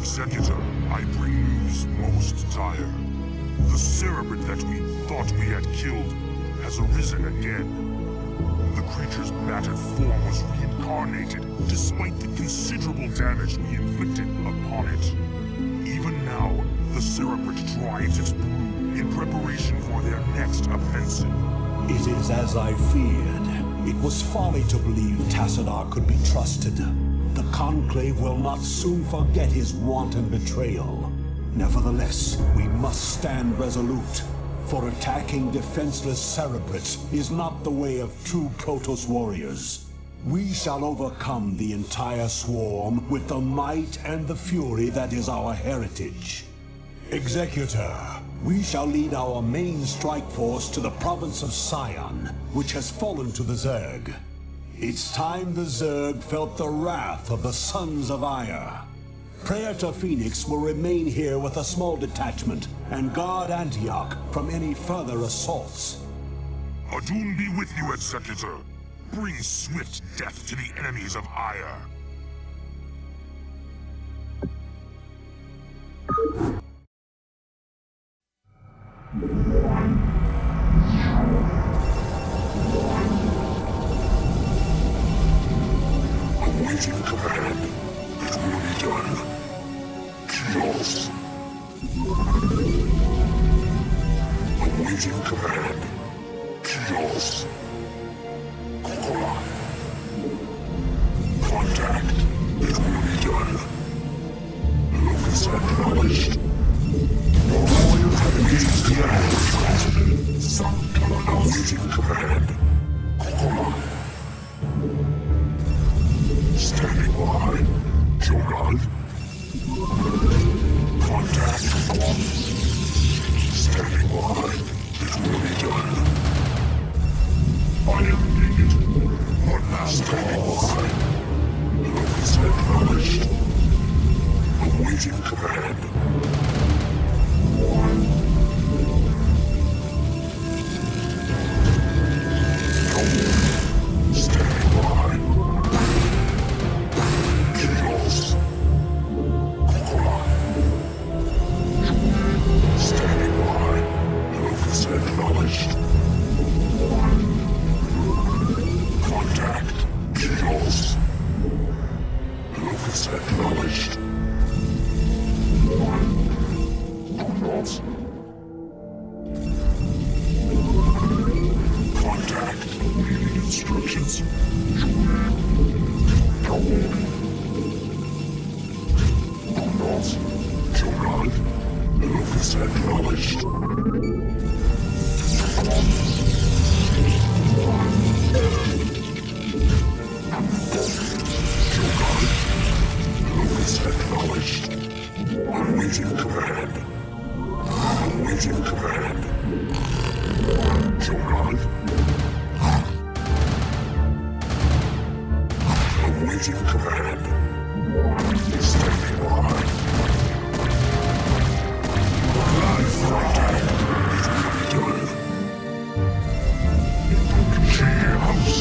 Executor, I bring news most dire. The cerebrate that we thought we had killed has arisen again. The creature's battered form was reincarnated, despite the considerable damage we inflicted upon it. Even now, the cerebrate drives its brood in preparation for their next offensive. It is as I feared. It was folly to believe Tassadar could be trusted. The Conclave will not soon forget his wanton betrayal. Nevertheless, we must stand resolute. For attacking defenseless cerebrates is not the way of true Protoss warriors. We shall overcome the entire swarm with the might and the fury that is our heritage. Executor, we shall lead our main strike force to the province of Sion, which has fallen to the Zerg. It's time the Zerg felt the wrath of the Sons of Ire. Praetor Phoenix will remain here with a small detachment and guard Antioch from any further assaults. Adun be with you, Executor. Bring swift death to the enemies of Ire. Awaiting command. It will be done. Chaos. Awaiting command. Chaos. Kokora. Contact. It will be done. Locus acknowledged. Warrior awaiting command. Awaiting command. Kokora. Standing by. Jogal. Contact. Standing by. It will be done. I am needed. What now? Standing by. Locus acknowledged. Awaiting command. Standing by. Chaos. Kokora. Standing by. Locus acknowledged. Contact. Chaos. Locus acknowledged. Protoss. Contact. Reading instructions. Protoss. Jogal. Locus acknowledged. Jogal. Locus acknowledged. Awaiting command. Awaiting command. Jogal. Awaiting command. Standing by. Live contact. It will be done. Chaos.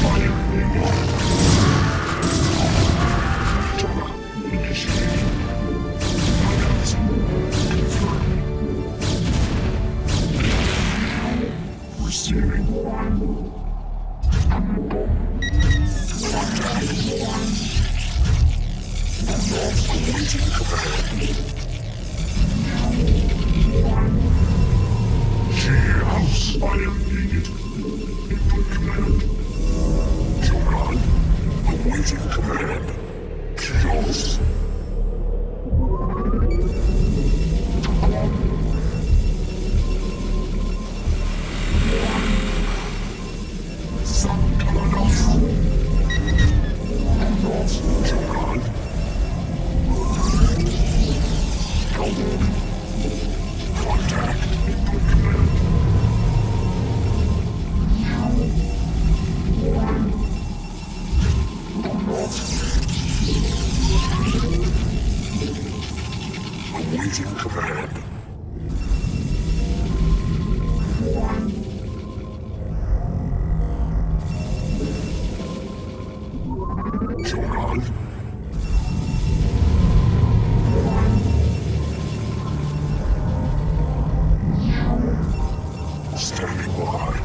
Fire reload. Torah initiated. Confirmed. Receiving. Contact. Awaiting command. Chaos. I am needed. Input command. Jogal. Awaiting command. Chaos. Contact. Input command. Protoss. Contact.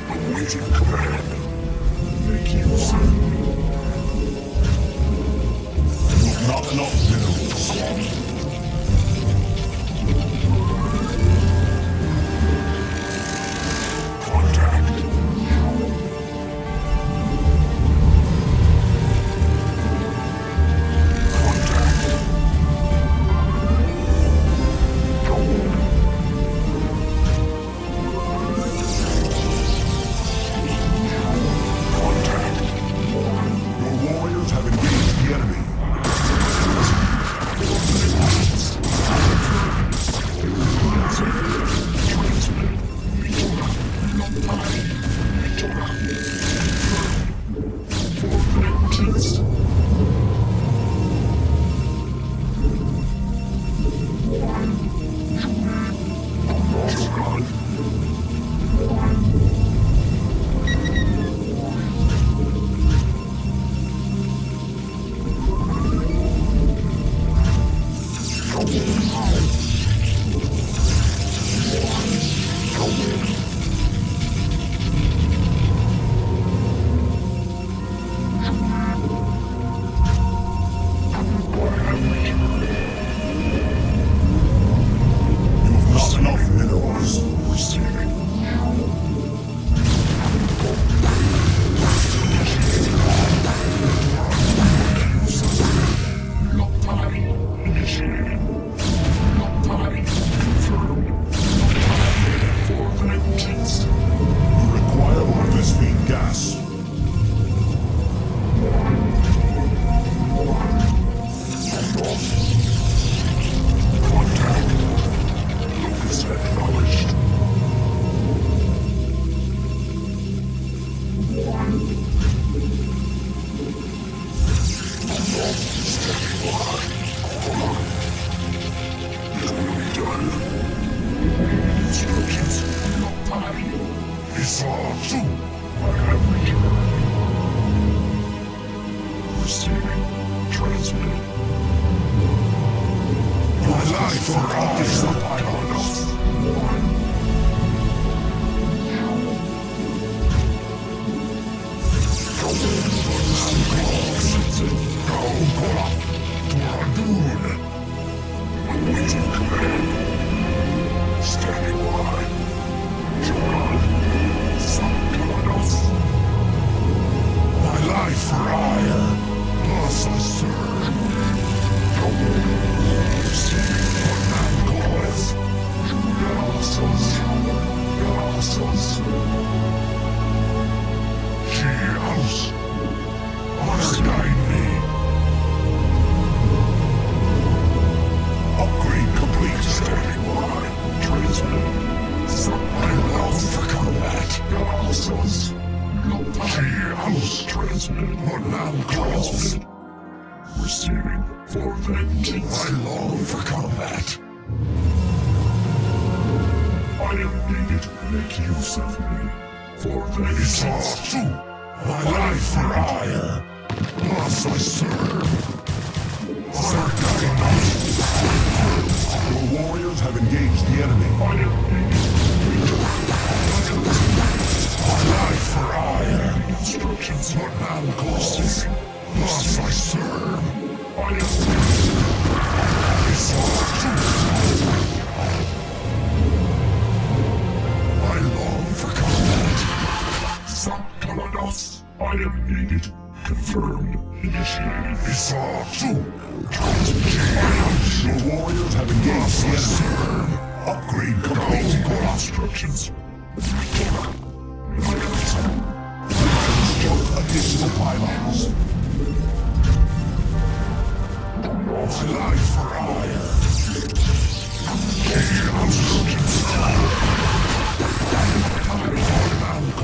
Awaiting command. Make use of me. Not enough minerals. Contact.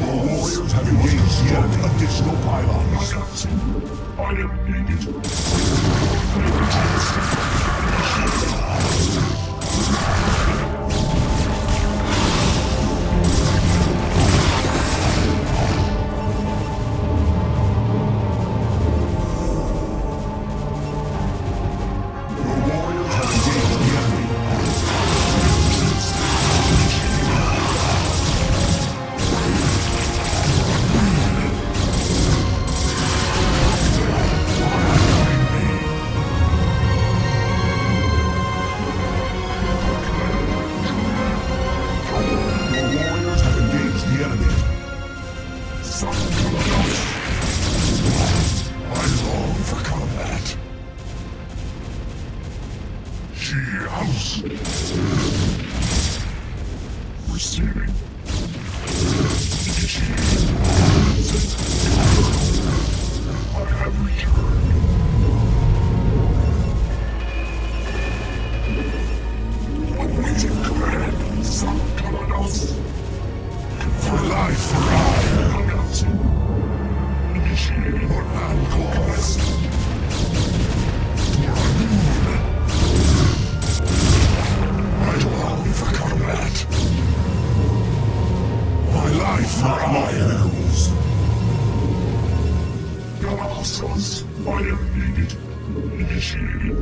Your warriors have engaged the enemy. Additional pylons. I am needed. Receiving. I have returned. Awaiting command. Some Protoss. For life, for announcing. Initiating what man calls. For a moon. I long for combat. My life for minerals. Protoss, I am needed. Initiated.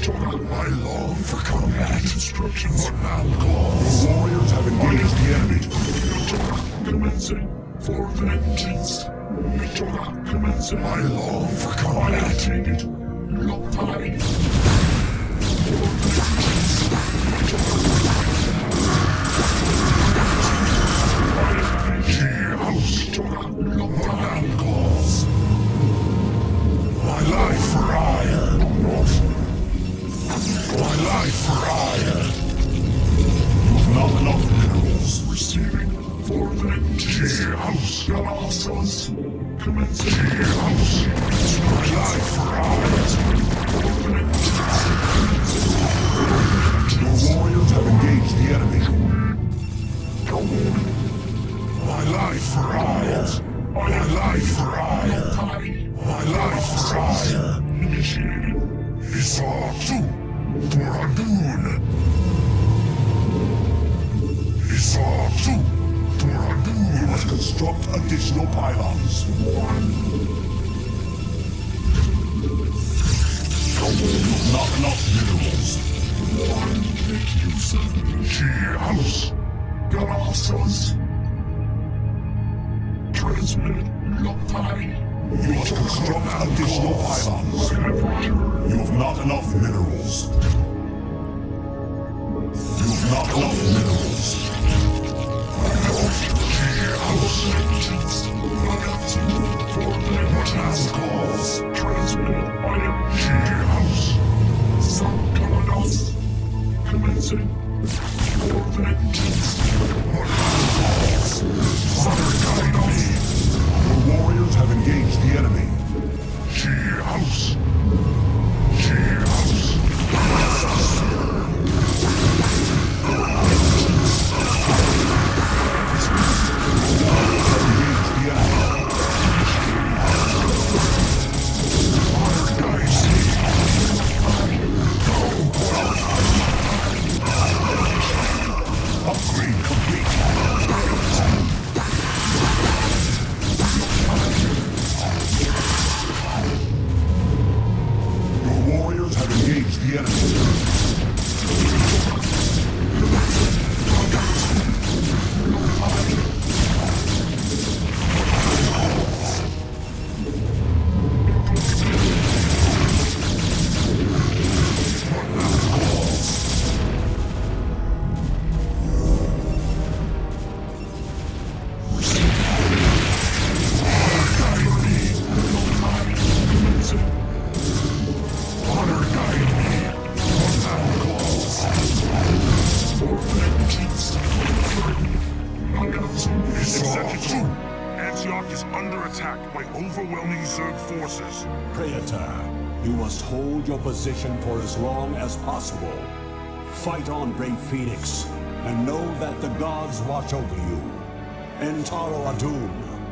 I long for combat. Instructions. What man calls. The warriors have engaged the enemy. Commencing. For vengeance. Commencing. I long for combat. Needed. Lockpile. For vengeance. Man calls. My life for hire. My life for hire. You've not enough minerals. Receiving for vengeance. House. Colossus. Commencing. House. My life for hire. For vengeance. Your warriors have engaged the enemy. My life for hire. My life for hire. My life for hire. Initiated. Isar 2 for Adun. Isar 2 for Adun. You must construct additional pylons. You've not enough minerals. Make use of She House. Colossus. Transmit Lockpile. You must construct additional pylons. You have not enough minerals. You have not enough minerals. Calls. Transmit. I am House. Some Protoss. Commencing. For vengeance. Father, guide me. Your warriors have engaged the enemy. House. House. Upgrade complete. Your warriors have engaged the enemy. You must hold your position for as long as possible. Fight on, brave Phoenix, and know that the gods watch over you. Entaro Adun,